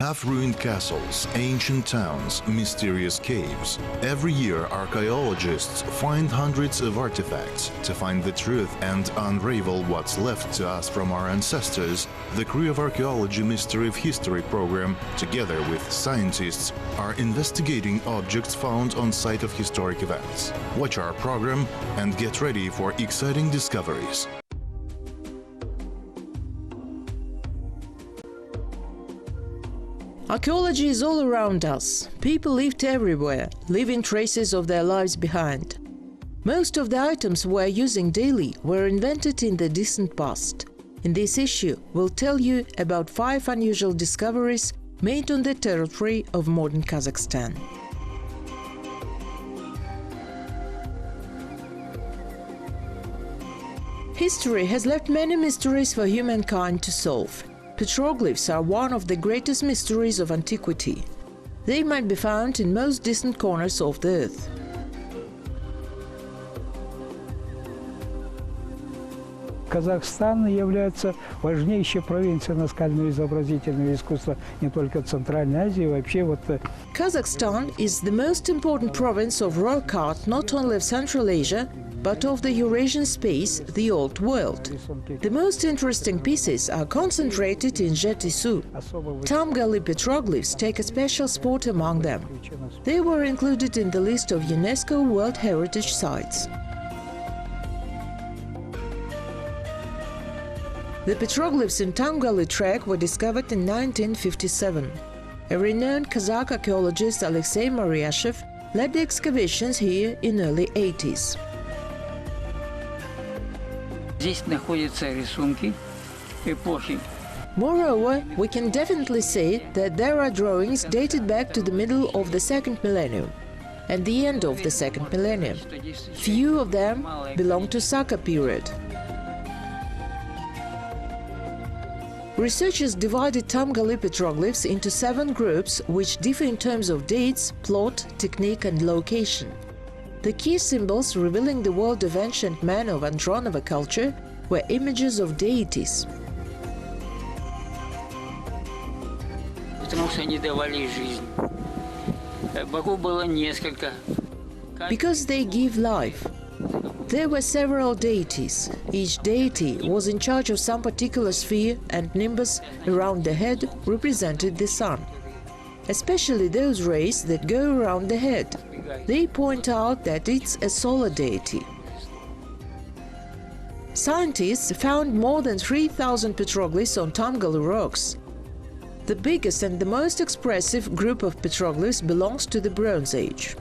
Half-ruined castles, ancient towns, mysterious caves. Every year, archaeologists find hundreds of artifacts. To find the truth and unravel what's left to us from our ancestors, the Career of Archaeology Mystery of History program, together with scientists, are investigating objects found on site of historic events. Watch our program and get ready for exciting discoveries. Archaeology is all around us. People lived everywhere, leaving traces of their lives behind. Most of the items we're using daily were invented in the distant past. In this issue, we'll tell you about 5 unusual discoveries made on the territory of modern Kazakhstan. History has left many mysteries for humankind to solve. Petroglyphs are one of the greatest mysteries of antiquity. They might be found in most distant corners of the earth. Казахстан является важнейшей провинцией наскально-изобразительного искусства не только Центральной Азии, вообще вот. Kazakhstan is the most important province of rock art not only of Central Asia, but of the Eurasian space, the Old World. The most interesting pieces are concentrated in Jetisu. Tamgali petroglyphs take a special spot among them. They were included in the list of UNESCO World Heritage Sites. The petroglyphs in Tamgali Trek were discovered in 1957. A renowned Kazakh archaeologist Alexei Mariashev led the excavations here in early 80s. Здесь находятся рисунки эпохи. Moreover, we can definitely say that there are drawings dated back to the middle of the 2nd millennium and the end of the 2nd millennium. Few of them belong to Saka period. Researchers divided Tamgali petroglyphs into 7 groups which differ in terms of dates, plot, technique and location. The key symbols revealing the world of ancient man of Andronova culture were images of deities. Because they give life. There were several deities. Each deity was in charge of some particular sphere, and nimbus around the head represented the sun, especially those rays that go around the head. They point out that it's a solar deity. Scientists found more than 3,000 petroglyphs on Tamgali rocks. The biggest and the most expressive group of petroglyphs belongs to the Bronze Age.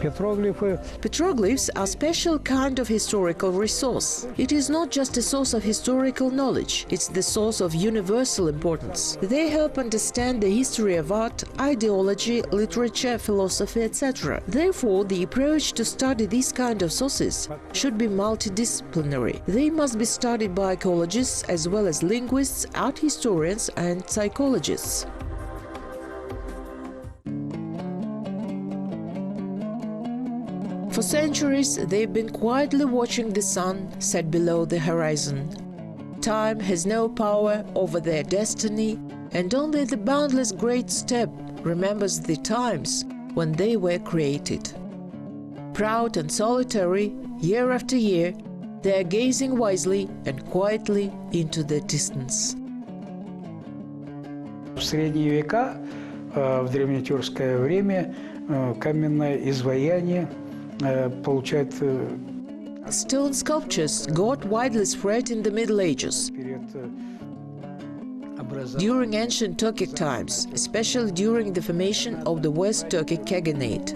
Petroglyphs are a special kind of historical resource. It is not just a source of historical knowledge, it's the source of universal importance. They help understand the history of art, ideology, literature, philosophy, etc. Therefore, the approach to study these kind of sources should be multidisciplinary. They must be studied by archaeologists as well as linguists, art historians and psychologists. For centuries, they've been quietly watching the sun set below the horizon. Time has no power over their destiny, and only the boundless great steppe remembers the times when they were created. Proud and solitary, year after year, they are gazing wisely and quietly into the distance. В средние века, в древнетюркское время, каменное изваяние получает. Stone sculptures got widely spread in the Middle Ages. During ancient Turkic times, especially during the formation of the West Turkic Khaganate.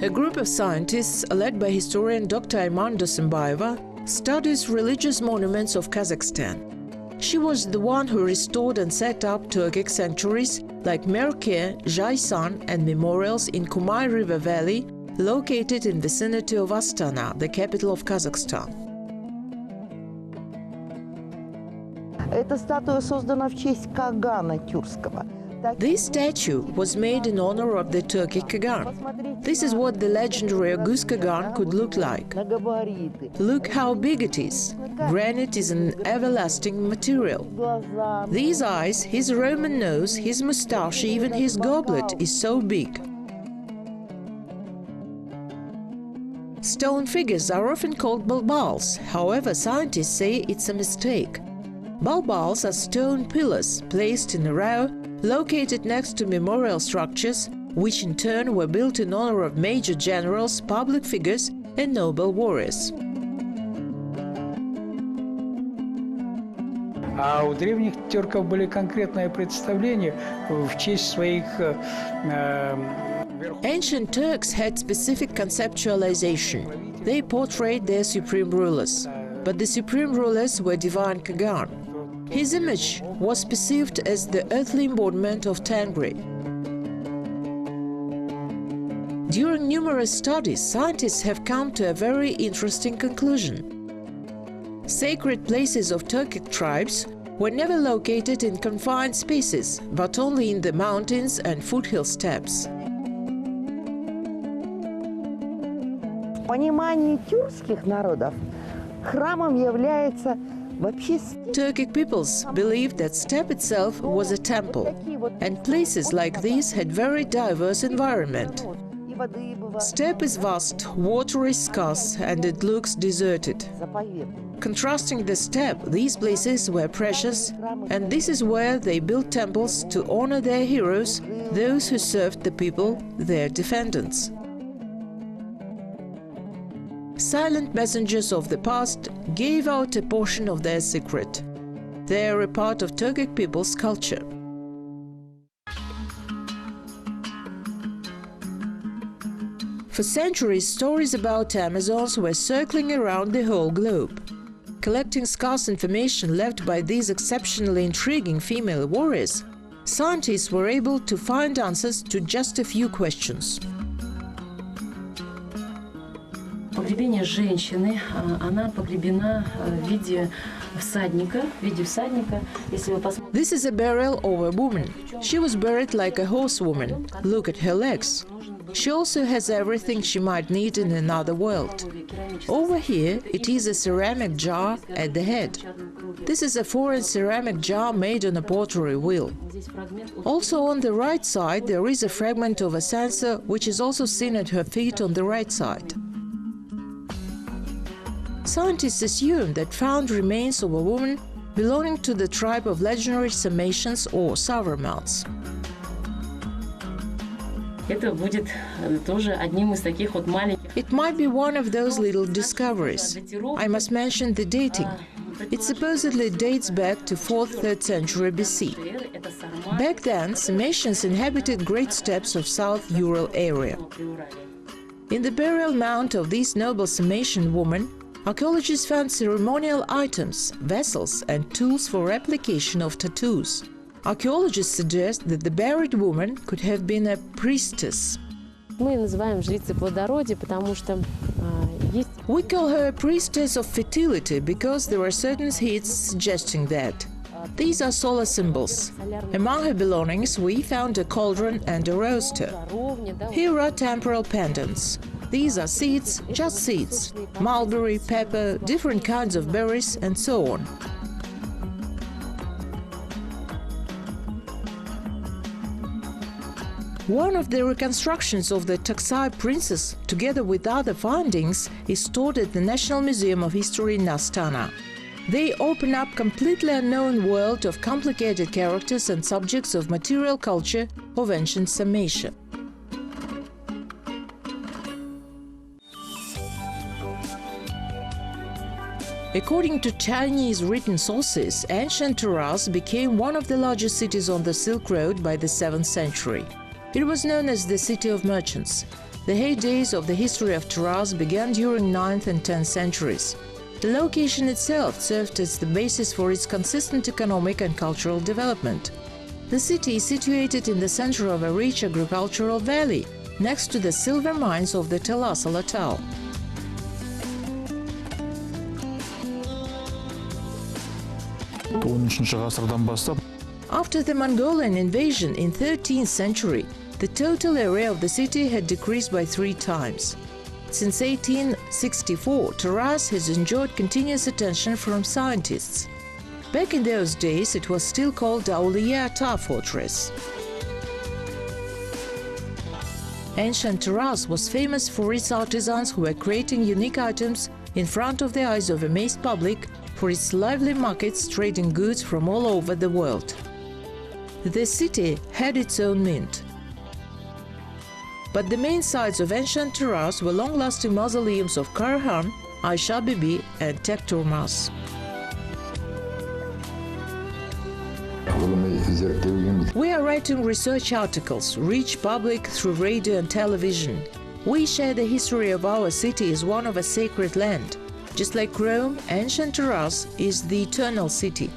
A group of scientists, led by historian Dr. Ayman Dosimbayeva, studies religious monuments of Kazakhstan. She was the one who restored and set up Turkic sanctuaries like Merke, Jaisan and memorials in Kumay River Valley, located in the vicinity of Astana, the capital of Kazakhstan. Эта статуя создана в честь Кагана тюркского. This statue was made in honor of the Turkic Kagan. This is what the legendary August Kagan could look like. Look how big it is. Granite is an everlasting material. These eyes, his Roman nose, his moustache, even his goblet is so big. Stone figures are often called balbals. However, scientists say it's a mistake. Balbals are stone pillars placed in a row, located next to memorial structures, which in turn were built in honor of major generals, public figures and noble warriors. А у древних тюрков были конкретные представления в честь своих Ancient Turks had specific conceptualization. They portrayed their supreme rulers. But the supreme rulers were divine Kagan. His image was perceived as the earthly embodiment of Tengri. During numerous studies, scientists have come to a very interesting conclusion. Sacred places of Turkic tribes were never located in confined spaces, but only in the mountains and foothill steppes. В понимании тюркских народов храмом является вообще Turkic peoples believed that steppe itself was a temple, and places like these had very diverse environment. Steppe is vast, water is scarce, and it looks deserted. Contrasting the steppe, these places were precious, and this is where they built temples to honor their heroes, those who served the people, their defendants. Silent messengers of the past gave out a portion of their secret. They are a part of Turkic people's culture. For centuries, stories about Amazons were circling around the whole globe. Collecting scarce information left by these exceptionally intriguing female warriors, scientists were able to find answers to just a few questions. Погребение женщины, она погребена в виде всадника, Если вы посмотрите. This is a burial of a woman. She was buried like a horsewoman. Look at her legs. She also has everything she might need in another world. Over here, it is a ceramic jar at the head. This is a foreign ceramic jar made on a pottery wheel. Also on the right side, there is a fragment of a censer, which is also seen at her feet on the right side. Scientists assume that found remains of a woman belonging to the tribe of legendary Sarmatians or Savarmats. Это будет тоже одним из таких вот маленьких. It might be one of those little discoveries. I must mention the dating. It supposedly dates back to 4th-3rd century BC. Back then, Sarmatians inhabited great steppes of South Ural area. In the burial mound of this noble Sarmatian woman, archaeologists found ceremonial items, vessels, and tools for application of tattoos. Archaeologists suggest that the buried woman could have been a priestess. Мы называем жрицей плодородия, потому что есть. We call her a priestess of fertility because there are certain hints suggesting that. These are solar symbols. Among her belongings, we found a cauldron and a roaster. Here are temporal pendants. These are seeds, just seeds, mulberry, pepper, different kinds of berries, and so on. One of the reconstructions of the Taksai princess, together with other findings, is stored at the National Museum of History in Astana. They open up completely unknown world of complicated characters and subjects of material culture of ancient Sarmatia. According to Chinese written sources, ancient Taraz became one of the largest cities on the Silk Road by the 7th century. It was known as the City of Merchants. The heydays of the history of Taraz began during 9th and 10th centuries. The location itself served as the basis for its consistent economic and cultural development. The city is situated in the center of a rich agricultural valley, next to the silver mines of the Talas Latau. Он 13 ғасырдан бастап After the Mongolian invasion in 13th century, the total area of the city had decreased by 3 times. Since 1864, Taraz has enjoyed continuous attention from scientists. Back in those days, it was still called Auliya-Ata Fortress. Ancient Taraz was famous for its artisans who were creating unique items in front of the eyes of amazed public, for its lively markets trading goods from all over the world. The city had its own mint. But the main sites of ancient Taraz were long-lasting mausoleums of Karahan, Aisha Bibi and Tekturmas. We are writing research articles, reach public through radio and television. We share the history of our city as one of a sacred land. Just like Rome, ancient Taraz is the eternal city.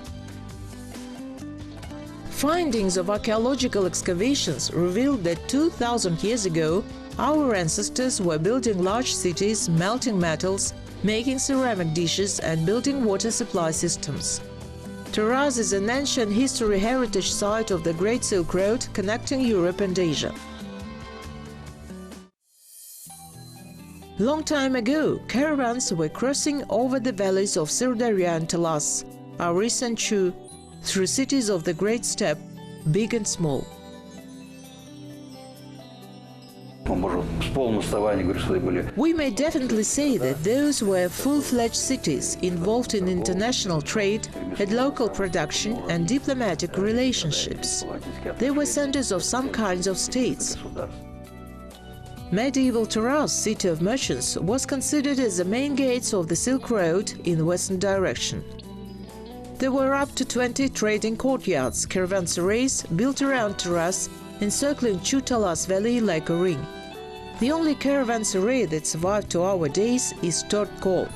Findings of archaeological excavations revealed that 2,000 years ago, our ancestors were building large cities, melting metals, making ceramic dishes and building water supply systems. Taraz is an ancient history heritage site of the Great Silk Road connecting Europe and Asia. Long time ago, caravans were crossing over the valleys of Sirdarya and Talas, Aris and Chu, through cities of the Great Steppe, big and small. We may definitely say that those were full-fledged cities involved in international trade, had local production and diplomatic relationships. They were centers of some kinds of states. Medieval Taraz, city of merchants, was considered as the main gates of the Silk Road in the western direction. There were up to 20 trading courtyards, caravanserais built around Taraz, encircling Chu-Talas Valley like a ring. The only caravanserai that survived to our days is Tortkol.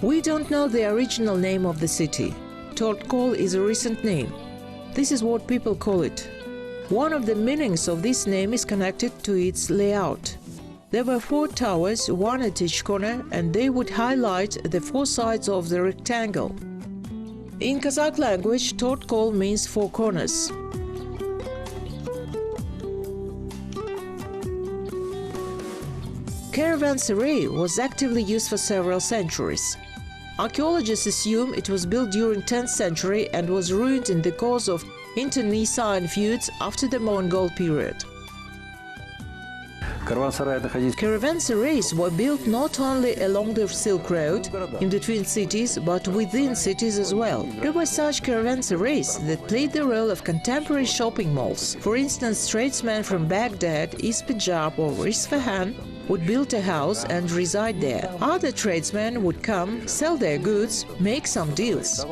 We don't know the original name of the city. Tortkol is a recent name. This is what people call it. One of the meanings of this name is connected to its layout. There were 4 towers, one at each corner, and they would highlight the 4 sides of the rectangle. In Kazakh language, Tortkol means 4 corners. Caravanserai was actively used for several centuries. Archaeologists assume it was built during 10th century and was ruined in the course of internecine feuds after the Mongol period. Caravanserais were built not only along the Silk Road, in between cities, but within cities as well. There were such caravanserais that played the role of contemporary shopping malls. For instance, tradesmen from Baghdad, East Punjab or Isfahan would build a house and reside there. Other tradesmen would come, sell their goods, make some deals.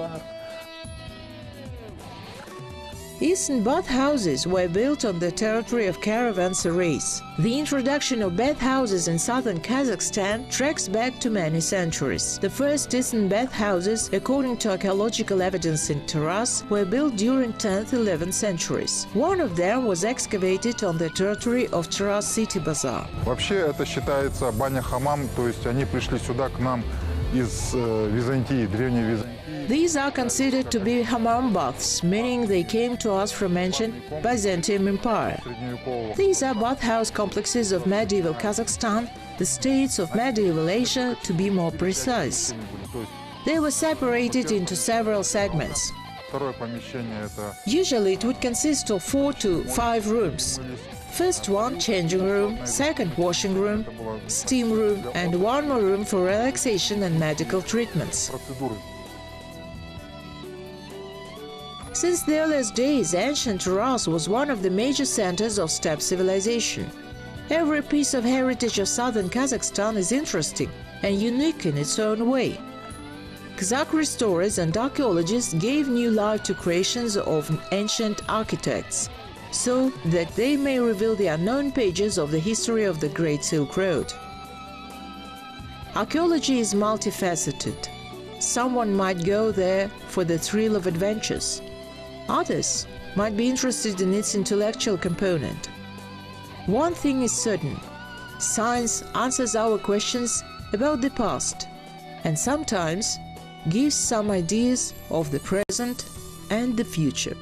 Eastern bathhouses were built on the territory of caravanserais. The introduction of bathhouses in southern Kazakhstan tracks back to many centuries. The first Eastern bathhouses, according to archaeological evidence in Taraz, were built during 10th, 11th centuries. One of them was excavated on the territory of Taraz City Bazaar. Вообще это считается баня-хамам, то есть они пришли сюда к нам из Византии, древней Византии. These are considered to be hammam baths, meaning they came to us from ancient Byzantium Empire. These are bathhouse complexes of medieval Kazakhstan, the states of medieval Asia to be more precise. They were separated into several segments. Usually it would consist of 4 to 5 rooms. First one, changing room, second, washing room, steam room, and one more room for relaxation and medical treatments. Since the earliest days, ancient Taraz was one of the major centers of steppe civilization. Every piece of heritage of southern Kazakhstan is interesting and unique in its own way. Kazakh restorers and archaeologists gave new life to creations of ancient architects, so that they may reveal the unknown pages of the history of the Great Silk Road. Archaeology is multifaceted. Someone might go there for the thrill of adventures. Others might be interested in its intellectual component. One thing is certain: science answers our questions about the past, and sometimes gives some ideas of the present and the future.